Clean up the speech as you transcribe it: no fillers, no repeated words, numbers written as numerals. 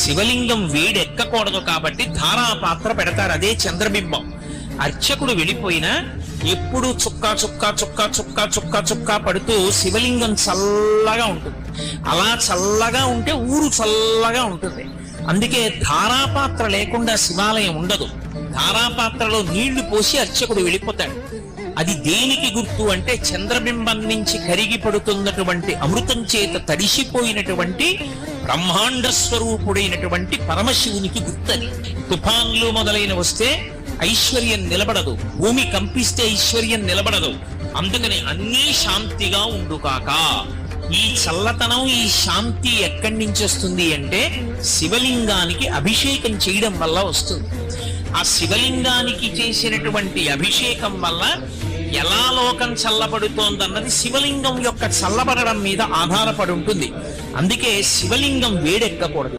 శివలింగం వేడెక్కకూడదు కాబట్టి ధారాపాత్ర పెడతారు, అదే చంద్రబింబం. అర్చకుడు వెళ్ళిపోయినా ఎప్పుడు చుక్క చుక్క చుక్క చుక్క చుక్క చుక్క పడుతూ శివలింగం చల్లగా ఉంటుంది. అలా చల్లగా ఉంటే ఊరు చల్లగా ఉంటుంది. అందుకే ధారాపాత్ర లేకుండా శివాలయం ఉండదు. ధారాపాత్రలో నీళ్లు పోసి అర్చకుడు వెళ్ళిపోతాడు. అది దేనికి గుర్తు అంటే చంద్రబింబం నుంచి కరిగి పడుతున్నటువంటి అమృతం చేత తడిసిపోయినటువంటి బ్రహ్మాండ స్వరూపుడైనటువంటి పరమశివునికి గుర్తని. తుఫాన్లు మొదలైన వస్తే ఐశ్వర్యం నిలబడదు, భూమి కంపిస్తే ఐశ్వర్యం నిలబడదు. అందుకని అన్నీ శాంతిగా ఉండుకాక. ఈ చల్లతనం, ఈ శాంతి ఎక్కడి నుంచి వస్తుంది అంటే శివలింగానికి అభిషేకం చేయడం వల్ల వస్తుంది. ఆ శివలింగానికి చేసినటువంటి అభిషేకం వల్ల ఎలా లోకం చల్లబడుతోందన్నది శివలింగం యొక్క చల్లబడడం మీద ఆధారపడి ఉంటుంది. అందుకే శివలింగం వేడెక్కకూడదు.